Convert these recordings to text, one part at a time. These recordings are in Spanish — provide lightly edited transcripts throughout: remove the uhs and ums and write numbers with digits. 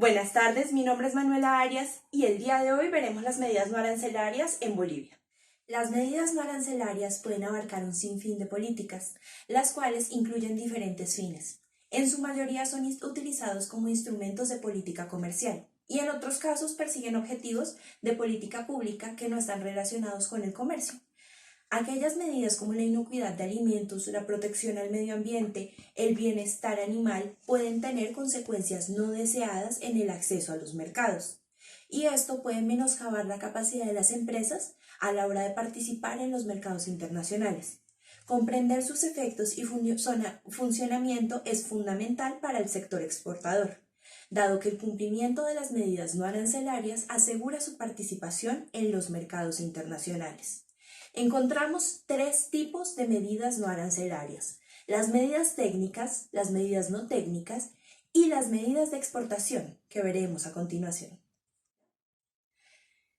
Buenas tardes, mi nombre es Manuela Arias y el día de hoy veremos las medidas no arancelarias en Bolivia. Las medidas no arancelarias pueden abarcar un sinfín de políticas, las cuales incluyen diferentes fines. En su mayoría son utilizados como instrumentos de política comercial y en otros casos persiguen objetivos de política pública que no están relacionados con el comercio. Aquellas medidas como la inocuidad de alimentos, la protección al medio ambiente, el bienestar animal pueden tener consecuencias no deseadas en el acceso a los mercados. Y esto puede menoscabar la capacidad de las empresas a la hora de participar en los mercados internacionales. Comprender sus efectos y funcionamiento es fundamental para el sector exportador, dado que el cumplimiento de las medidas no arancelarias asegura su participación en los mercados internacionales. Encontramos tres tipos de medidas no arancelarias: las medidas técnicas, las medidas no técnicas y las medidas de exportación, que veremos a continuación.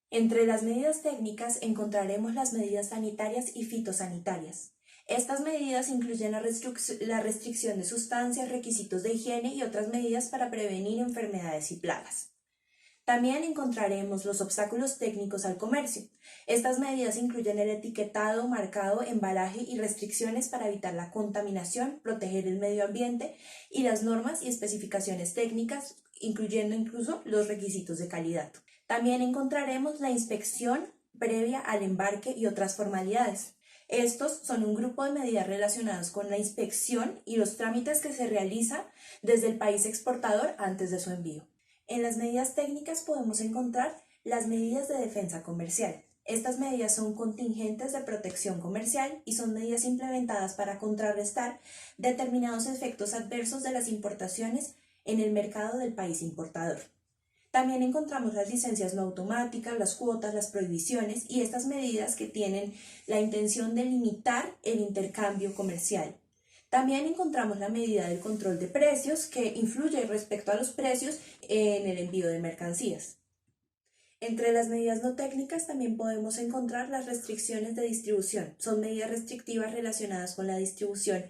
Entre las medidas técnicas encontraremos las medidas sanitarias y fitosanitarias. Estas medidas incluyen la restricción de sustancias, requisitos de higiene y otras medidas para prevenir enfermedades y plagas. También encontraremos los obstáculos técnicos al comercio. Estas medidas incluyen el etiquetado, marcado, embalaje y restricciones para evitar la contaminación, proteger el medio ambiente y las normas y especificaciones técnicas, incluyendo incluso los requisitos de calidad. También encontraremos la inspección previa al embarque y otras formalidades. Estos son un grupo de medidas relacionadas con la inspección y los trámites que se realiza desde el país exportador antes de su envío. En las medidas técnicas podemos encontrar las medidas de defensa comercial. Estas medidas son contingentes de protección comercial y son medidas implementadas para contrarrestar determinados efectos adversos de las importaciones en el mercado del país importador. También encontramos las licencias no automáticas, las cuotas, las prohibiciones y estas medidas que tienen la intención de limitar el intercambio comercial. También encontramos la medida del control de precios, que influye respecto a los precios en el envío de mercancías. Entre las medidas no técnicas también podemos encontrar las restricciones de distribución. Son medidas restrictivas relacionadas con la distribución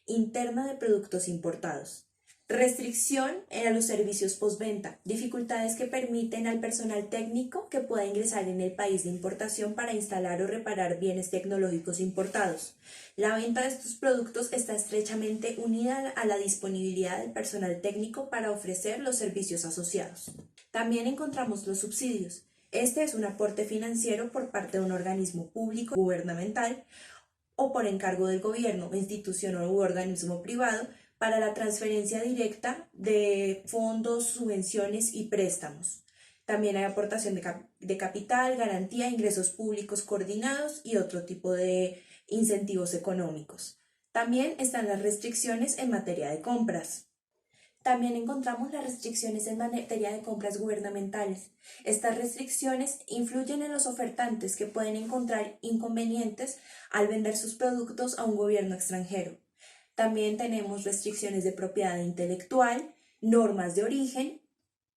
interna de productos importados. Restricción a los servicios postventa, dificultades que permiten al personal técnico que pueda ingresar en el país de importación para instalar o reparar bienes tecnológicos importados. La venta de estos productos está estrechamente unida a la disponibilidad del personal técnico para ofrecer los servicios asociados. También encontramos los subsidios. Este es un aporte financiero por parte de un organismo público gubernamental o por encargo del gobierno, institución o organismo privado para la transferencia directa de fondos, subvenciones y préstamos. También hay aportación de capital, garantía, ingresos públicos coordinados y otro tipo de incentivos económicos. También están las restricciones en materia de compras. También encontramos las restricciones en materia de compras gubernamentales. Estas restricciones influyen en los ofertantes, que pueden encontrar inconvenientes al vender sus productos a un gobierno extranjero. También tenemos restricciones de propiedad intelectual, normas de origen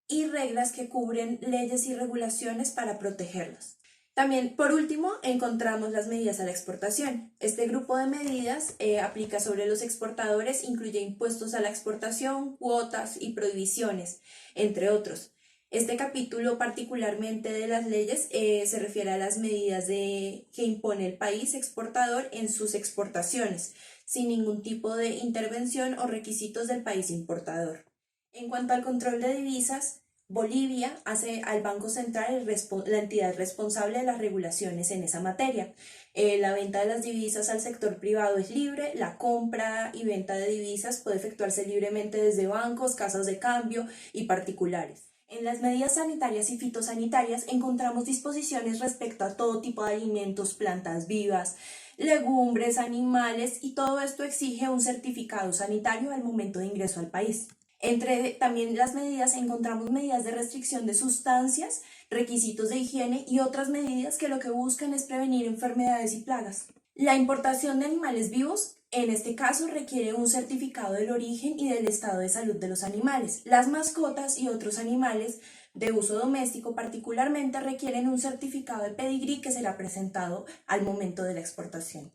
y reglas que cubren leyes y regulaciones para protegerlos. También, por último, encontramos las medidas a la exportación. Este grupo de medidas aplica sobre los exportadores, incluye impuestos a la exportación, cuotas y prohibiciones, entre otros. Este capítulo particularmente de las leyes se refiere a las medidas que impone el país exportador en sus exportaciones, sin ningún tipo de intervención o requisitos del país importador. En cuanto al control de divisas, Bolivia hace al Banco Central la entidad responsable de las regulaciones en esa materia. La venta de las divisas al sector privado es libre, la compra y venta de divisas puede efectuarse libremente desde bancos, casas de cambio y particulares. En las medidas sanitarias y fitosanitarias encontramos disposiciones respecto a todo tipo de alimentos, plantas vivas, legumbres, animales, y todo esto exige un certificado sanitario al momento de ingreso al país. Entre también las medidas encontramos medidas de restricción de sustancias, requisitos de higiene y otras medidas que lo que buscan es prevenir enfermedades y plagas. La importación de animales vivos, en este caso, requiere un certificado del origen y del estado de salud de los animales. Las mascotas y otros animales de uso doméstico particularmente requieren un certificado de pedigrí que será presentado al momento de la exportación.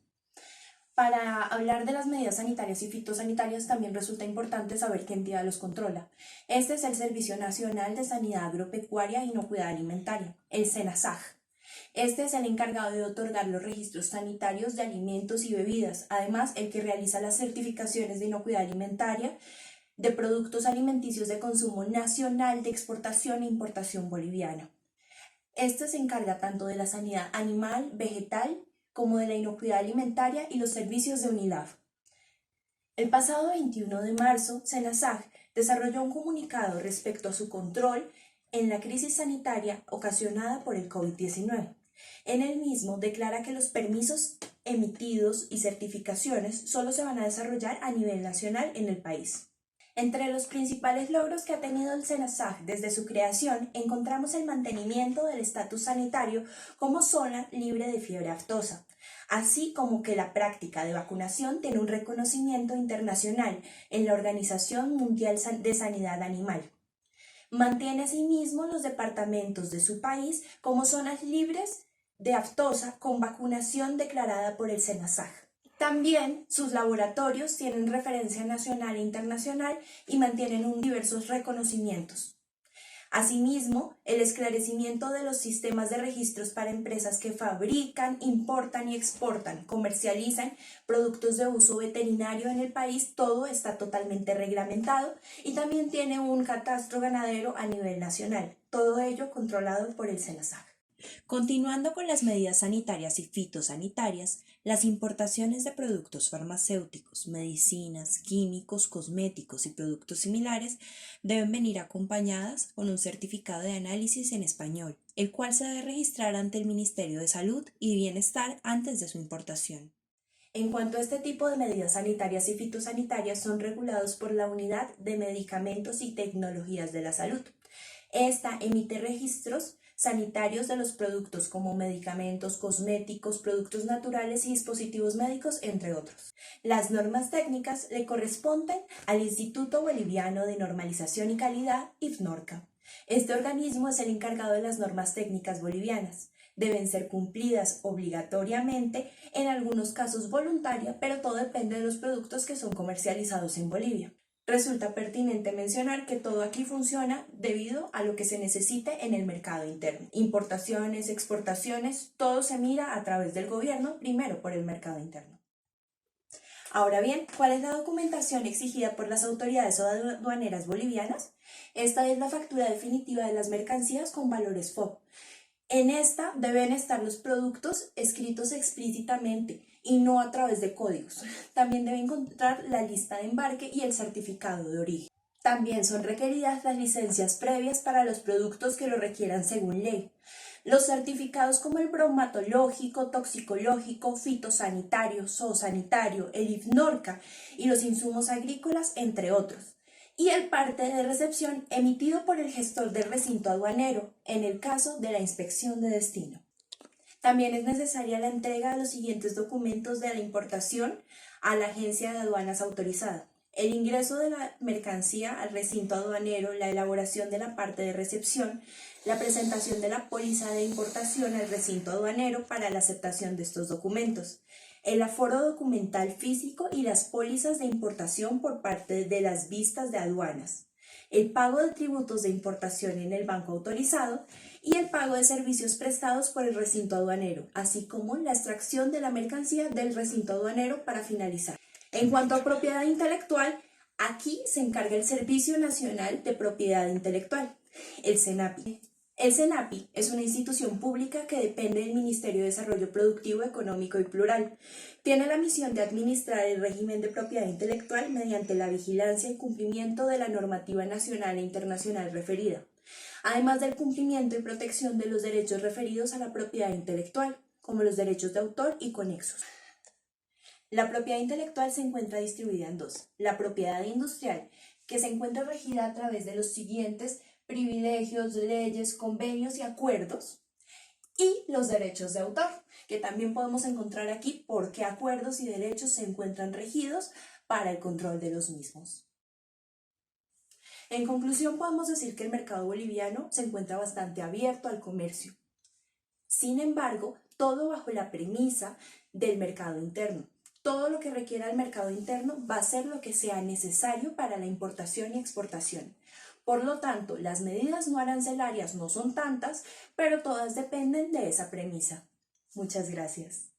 Para hablar de las medidas sanitarias y fitosanitarias también resulta importante saber qué entidad los controla. Este es el Servicio Nacional de Sanidad Agropecuaria e Inocuidad Alimentaria, el SENASAG. Este es el encargado de otorgar los registros sanitarios de alimentos y bebidas, además el que realiza las certificaciones de inocuidad alimentaria de productos alimenticios de consumo nacional de exportación e importación boliviana. Este se encarga tanto de la sanidad animal, vegetal, como de la inocuidad alimentaria y los servicios de UNILAF. El pasado 21 de marzo, SENASAG desarrolló un comunicado respecto a su control en la crisis sanitaria ocasionada por el COVID-19. En el mismo declara que los permisos emitidos y certificaciones solo se van a desarrollar a nivel nacional en el país. Entre los principales logros que ha tenido el SENASAG desde su creación encontramos el mantenimiento del estatus sanitario como zona libre de fiebre aftosa, así como que la práctica de vacunación tiene un reconocimiento internacional en la Organización Mundial de Sanidad Animal. Mantiene asimismo los departamentos de su país como zonas libres de aftosa con vacunación declarada por el SENASAG. También sus laboratorios tienen referencia nacional e internacional y mantienen diversos reconocimientos. Asimismo, el esclarecimiento de los sistemas de registros para empresas que fabrican, importan y exportan, comercializan productos de uso veterinario en el país, todo está totalmente reglamentado y también tiene un catastro ganadero a nivel nacional, todo ello controlado por el SENASAG. Continuando con las medidas sanitarias y fitosanitarias, las importaciones de productos farmacéuticos, medicinas, químicos, cosméticos y productos similares deben venir acompañadas con un certificado de análisis en español, el cual se debe registrar ante el Ministerio de Salud y Bienestar antes de su importación. En cuanto a este tipo de medidas sanitarias y fitosanitarias, son regulados por la Unidad de Medicamentos y Tecnologías de la Salud. Esta emite registros sanitarios de los productos como medicamentos, cosméticos, productos naturales y dispositivos médicos, entre otros. Las normas técnicas le corresponden al Instituto Boliviano de Normalización y Calidad, IFNORCA. Este organismo es el encargado de las normas técnicas bolivianas. Deben ser cumplidas obligatoriamente, en algunos casos voluntaria, pero todo depende de los productos que son comercializados en Bolivia. Resulta pertinente mencionar que todo aquí funciona debido a lo que se necesite en el mercado interno. Importaciones, exportaciones, todo se mira a través del gobierno, primero por el mercado interno. Ahora bien, ¿cuál es la documentación exigida por las autoridades aduaneras bolivianas? Esta es la factura definitiva de las mercancías con valores FOB. En esta deben estar los productos escritos explícitamente y no a través de códigos. También debe encontrar la lista de embarque y el certificado de origen. También son requeridas las licencias previas para los productos que lo requieran según ley. Los certificados como el bromatológico, toxicológico, fitosanitario, zoosanitario, el IFNORCA y los insumos agrícolas, entre otros. Y el parte de recepción emitido por el gestor del recinto aduanero en el caso de la inspección de destino. También es necesaria la entrega de los siguientes documentos de la importación a la agencia de aduanas autorizada: el ingreso de la mercancía al recinto aduanero, la elaboración de la parte de recepción, la presentación de la póliza de importación al recinto aduanero para la aceptación de estos documentos, el aforo documental físico y las pólizas de importación por parte de las vistas de aduanas, el pago de tributos de importación en el banco autorizado y el pago de servicios prestados por el recinto aduanero, así como la extracción de la mercancía del recinto aduanero para finalizar. En cuanto a propiedad intelectual, aquí se encarga el Servicio Nacional de Propiedad Intelectual, el SENAPI. El SENAPI es una institución pública que depende del Ministerio de Desarrollo Productivo, Económico y Plural. Tiene la misión de administrar el régimen de propiedad intelectual mediante la vigilancia y cumplimiento de la normativa nacional e internacional referida, además del cumplimiento y protección de los derechos referidos a la propiedad intelectual, como los derechos de autor y conexos. La propiedad intelectual se encuentra distribuida en dos: la propiedad industrial, que se encuentra regida a través de los siguientes privilegios, leyes, convenios y acuerdos, y los derechos de autor, que también podemos encontrar aquí por qué acuerdos y derechos se encuentran regidos para el control de los mismos. En conclusión, podemos decir que el mercado boliviano se encuentra bastante abierto al comercio. Sin embargo, todo bajo la premisa del mercado interno. Todo lo que requiera el mercado interno va a ser lo que sea necesario para la importación y exportación. Por lo tanto, las medidas no arancelarias no son tantas, pero todas dependen de esa premisa. Muchas gracias.